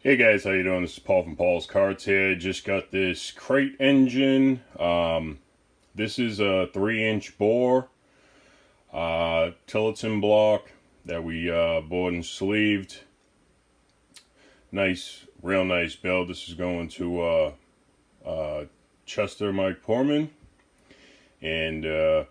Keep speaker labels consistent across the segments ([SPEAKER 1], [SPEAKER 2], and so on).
[SPEAKER 1] Hey guys, how you doing? This is Paul from Paul's Karts here. Just got this crate engine. This is a 3-inch bore Tillotson block that we bought and sleeved. Nice, real nice build. This is going to Chester Mike Portman, and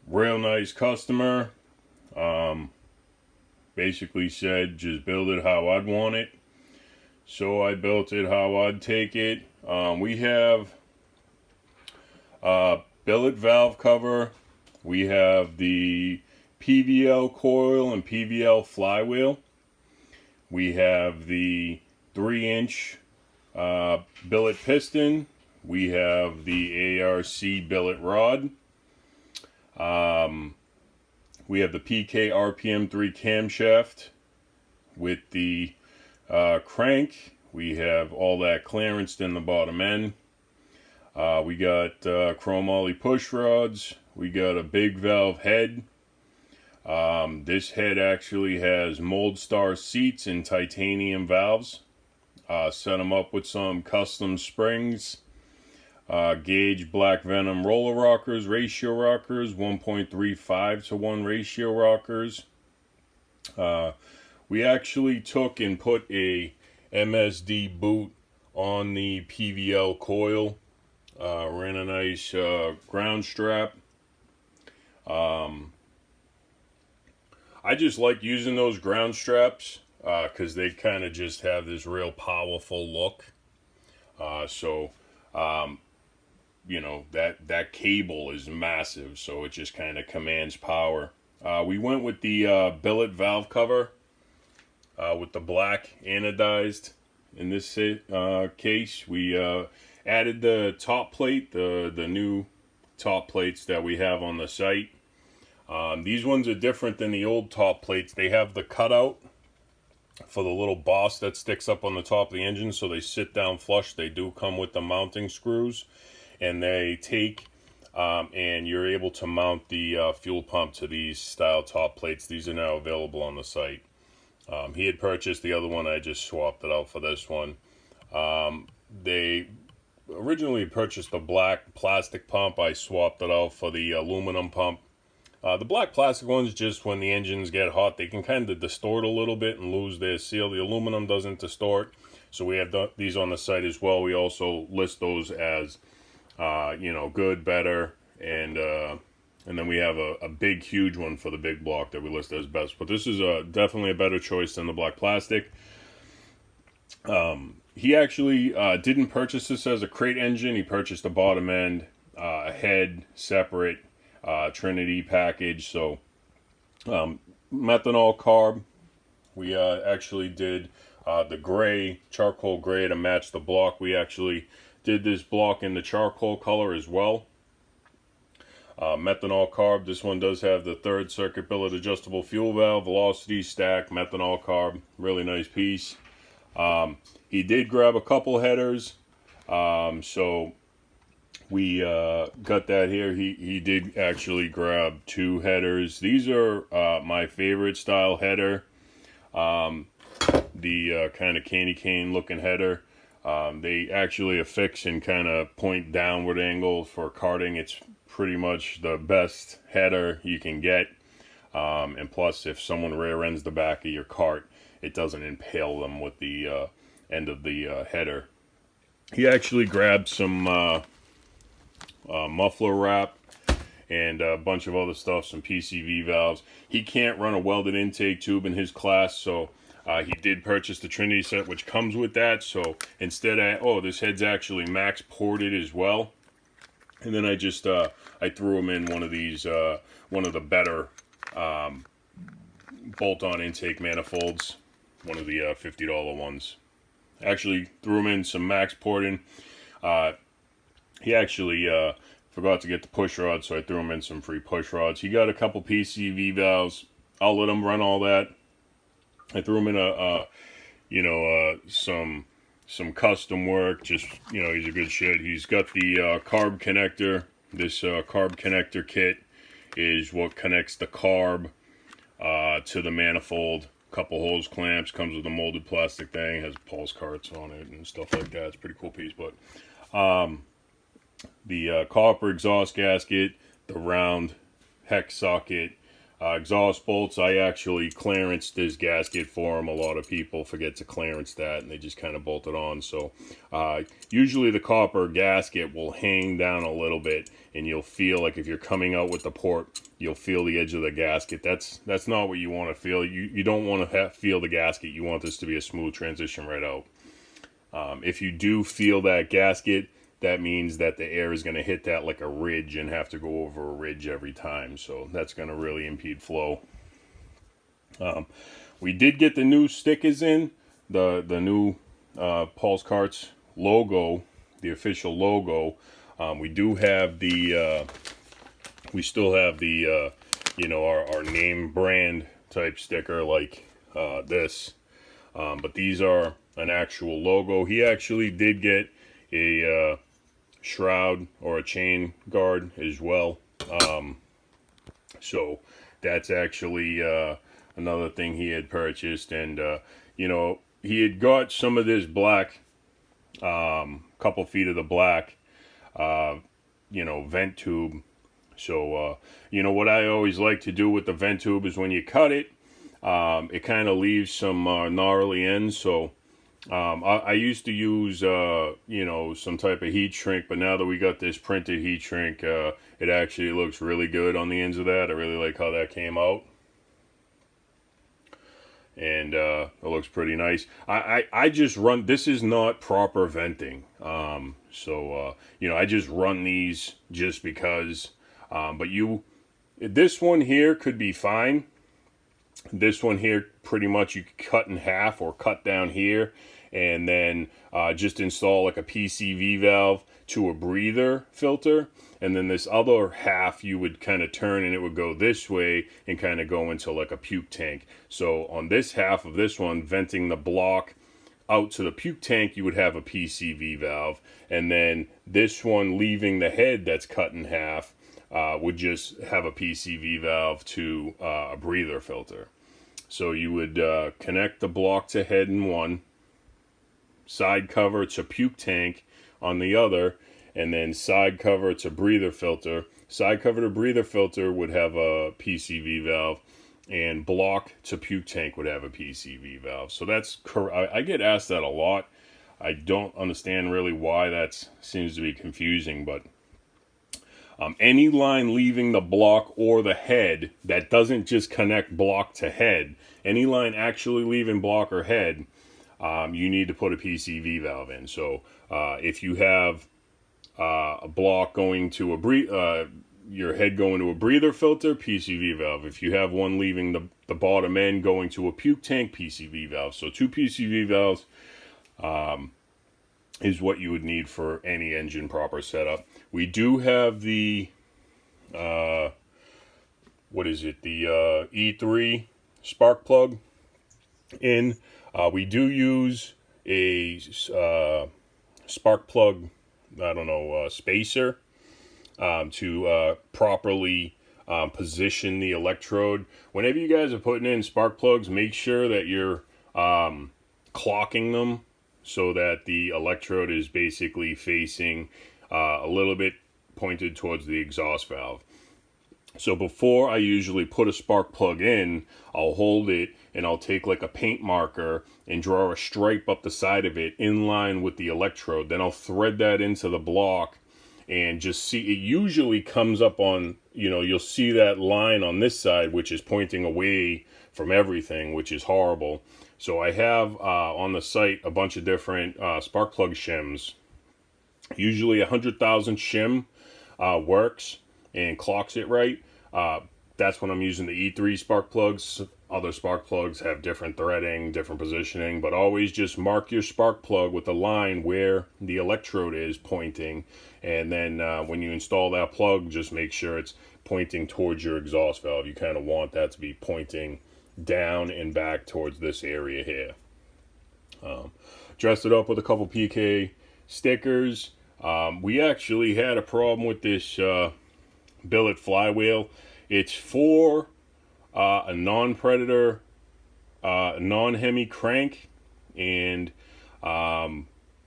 [SPEAKER 1] real nice customer. Basically said just build it how I'd want it. So I built it how I'd take it. We have billet valve cover. We have the PVL coil and PVL flywheel. We have the 3-inch billet piston. We have the ARC billet rod. We have the PK RPM3 camshaft with the crank. We have all that clearance in the bottom end. We got chrome ollie push rods. We got a big valve head. This head actually has MoldStar seats and titanium valves. Set them up with some custom springs. Gauge black venom roller rockers, ratio rockers, 1.35 to 1 ratio rockers. We actually took and put a MSD boot on the PVL coil. Ran a nice ground strap. I just like using those ground straps because they kind of just have this real powerful look. You know, that cable is massive, so it just kind of commands power. We went with the billet valve cover. With the black anodized. In this case, we added the top plate, the new top plates that we have on the site. These ones are different than the old top plates. They have the cutout for the little boss that sticks up on the top of the engine, so they sit down flush. They do come with the mounting screws, and they take and you're able to mount the fuel pump to these style top plates. These are now available on the site. He had purchased the other one. I just swapped it out for this one. They originally purchased the black plastic pump. I swapped it out for the aluminum pump. The black plastic ones, just when the engines get hot, they can kind of distort a little bit and lose their seal. The aluminum doesn't distort, so we have these on the site as well. We also list those as you know, good, better, and then we have a big, huge one for the big block that we list as best. But this is definitely a better choice than the black plastic. He actually didn't purchase this as a crate engine. He purchased a bottom end, a head, separate, Trinity package. So methanol carb. We actually did the gray, charcoal gray to match the block. We actually did this block in the charcoal color as well. Methanol carb. This one does have the 3rd circuit billet adjustable fuel valve, velocity stack, methanol carb. Really nice piece. He did grab a couple headers, so we got that here. He did actually grab 2 headers. These are my favorite style header, the kind of candy cane looking header. They actually affix and kind of point downward angle for karting. It's pretty much the best header you can get, and plus if someone rear ends the back of your cart, it doesn't impale them with the end of the header. He actually grabbed some muffler wrap and a bunch of other stuff, some PCV valves. He can't run a welded intake tube in his class, so he did purchase the Trinity set, which comes with that. So instead, this head's actually max ported as well. And then I just I threw him in one of these, one of the better bolt-on intake manifolds, one of the $50 ones. Actually threw him in some max porting. He actually forgot to get the push rods, so I threw him in some free push rods. He got a couple PCV valves. I'll let him run all that. I threw him in some custom work. Just, you know, he's a good shit. He's got the carb connector. This carb connector kit is what connects the carb to the manifold. couple hose clamps, comes with a molded plastic thing, has Paul's Karts on it and stuff like that. It's a pretty cool piece. But the copper exhaust gasket, the round hex socket, exhaust bolts. I actually clearanced this gasket for them. A lot of people forget to clearance that and they just kind of bolt it on. So usually the copper gasket will hang down a little bit and you'll feel like if you're coming out with the port, you'll feel the edge of the gasket. That's not what you want to feel. You don't want to feel the gasket. You want this to be a smooth transition right out. If you do feel that gasket, that means that the air is going to hit that like a ridge and have to go over a ridge every time. So that's going to really impede flow. We did get the new stickers in, the new Paul's Karts logo, the official logo. We do have the, we still have the, you know, our name brand type sticker like this. But these are an actual logo. He actually did get a shroud or a chain guard as well. So that's actually another thing he had purchased. And, you know, he had got some of this black, couple feet of the black, you know, vent tube. So, you know, what I always like to do with the vent tube is when you cut it, it kind of leaves some gnarly ends. So I used to use, you know, some type of heat shrink, but now that we got this printed heat shrink, it actually looks really good on the ends of that. I really like how that came out. And it looks pretty nice. I just run, this is not proper venting. So, you know, I just run these just because, but this one here could be fine. This one here, pretty much you could cut in half or cut down here and then just install like a PCV valve to a breather filter. And then this other half you would kind of turn and it would go this way and kind of go into like a puke tank. So on this half of this one, venting the block out to the puke tank, you would have a PCV valve. And then this one leaving the head that's cut in half would just have a PCV valve to a breather filter. So you would connect the block to head in one, side cover to puke tank on the other, and then side cover to breather filter. Side cover to breather filter would have a PCV valve, and block to puke tank would have a PCV valve. So that's I get asked that a lot. I don't understand really why that seems to be confusing, but any line leaving the block or the head that doesn't just connect block to head, any line actually leaving block or head, you need to put a PCV valve in. So if you have a block going to a your head going to a breather filter, PCV valve. If you have one leaving the bottom end going to a puke tank, PCV valve. So 2 PCV valves is what you would need for any engine proper setup. We do have the what is it, the E3 spark plug in. We do use a spark plug, I don't know, spacer to properly position the electrode. Whenever you guys are putting in spark plugs, make sure that you're clocking them so that the electrode is basically facing a little bit pointed towards the exhaust valve. So before I usually put a spark plug in, I'll hold it and I'll take like a paint marker and draw a stripe up the side of it in line with the electrode. Then I'll thread that into the block and just see, it usually comes up on, you know, you'll see that line on this side, which is pointing away from everything, which is horrible. So I have on the site a bunch of different spark plug shims. Usually 100,000 shim works and clocks it right. That's when I'm using the E3 spark plugs. Other spark plugs have different threading, different positioning, but always just mark your spark plug with a line where the electrode is pointing. And then when you install that plug, just make sure it's pointing towards your exhaust valve. You kind of want that to be pointing down and back towards this area here. Dressed it up with a couple PK stickers. We actually had a problem with this billet flywheel. It's for a non-predator non-Hemi crank, and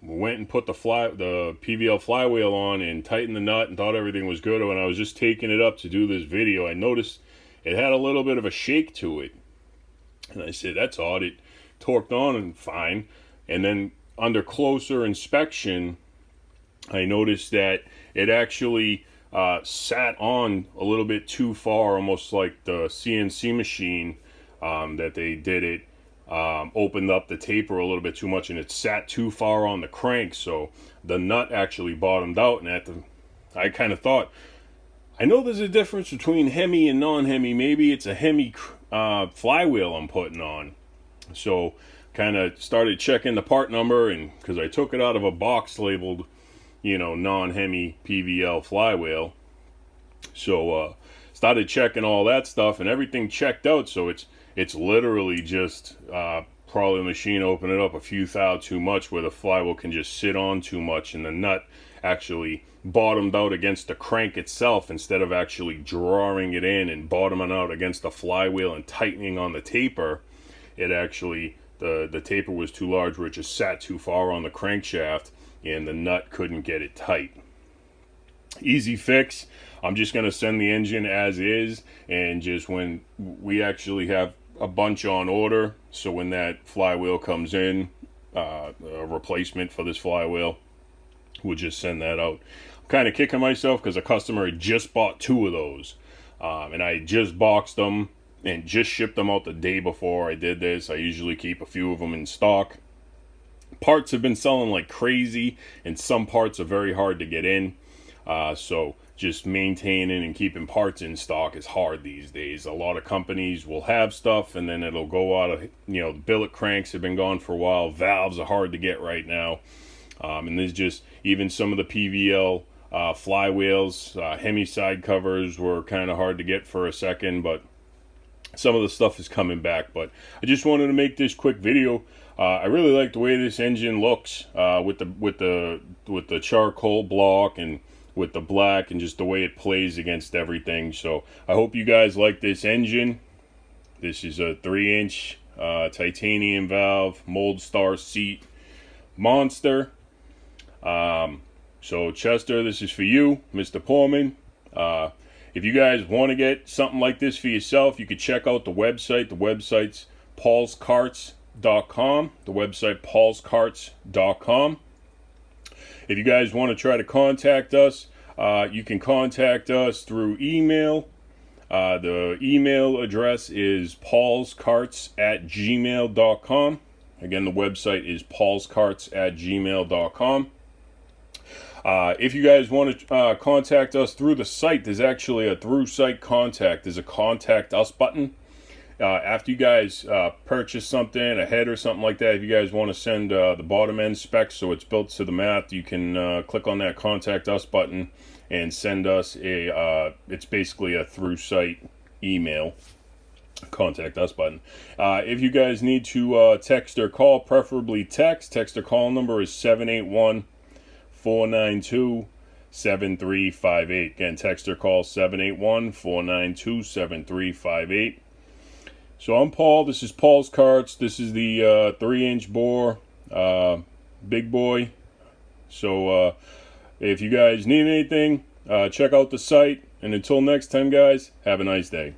[SPEAKER 1] went and put the PVL flywheel on and tightened the nut and thought everything was good. When I was just taking it up to do this video, I noticed it had a little bit of a shake to it. And I said, that's odd. It torqued on and fine. And then under closer inspection, I noticed that it actually sat on a little bit too far, almost like the CNC machine that they did it. Opened up the taper a little bit too much, and it sat too far on the crank, so the nut actually bottomed out. And I kind of thought, I know there's a difference between Hemi and non-Hemi. Maybe it's a Hemi flywheel I'm putting on. So kind of started checking the part number, and because I took it out of a box labeled, non-Hemi PVL flywheel, so started checking all that stuff, and everything checked out. So it's literally just probably the machine opened it up a few thou too much, where the flywheel can just sit on too much, and the nut actually bottomed out against the crank itself instead of actually drawing it in and bottoming out against the flywheel and tightening on the taper. It actually, the taper was too large, where it just sat too far on the crankshaft, and the nut couldn't get it tight. Easy fix. I'm just going to send the engine as is, and just when we actually have a bunch on order, so when that flywheel comes in, a replacement for this flywheel, we'll just send that out. I'm kind of kicking myself because a customer had just bought 2 of those, and I just boxed them and just shipped them out the day before I did this. I usually keep a few of them in stock. Parts have been selling like crazy, and some parts are very hard to get in, so just maintaining and keeping parts in stock is hard these days. A lot of companies will have stuff, and then it'll go out of, the billet cranks have been gone for a while. Valves are hard to get right now. And there's just, even some of the PVL flywheels, Hemi side covers were kind of hard to get for a second, but some of the stuff is coming back. But I just wanted to make this quick video. I really like the way this engine looks with the charcoal block and with the black, and just the way it plays against everything. So I hope you guys like this engine. This is a 3-inch titanium valve MoldStar seat monster. So Chester, this is for you, Mr. Pullman. If you guys want to get something like this for yourself, you can check out the website. The website's paulskarts.com. The website paulskarts.com. If you guys want to try to contact us, you can contact us through email. The email address is paulskarts@gmail.com. Again, the website is paulskarts@gmail.com. If you guys want to contact us through the site, there's actually a through site contact. There's a contact us button. After you guys purchase something, a head or something like that, if you guys want to send the bottom end specs so it's built to the math, you can click on that contact us button and send us it's basically a through site email contact us button. If you guys need to text or call, preferably text or call number is 781-492-7358. Again, text or call 781-492-7358. So I'm Paul. This is Paul's Karts. This is the 3-inch bore big boy. So if you guys need anything, check out the site. And until next time, guys, have a nice day.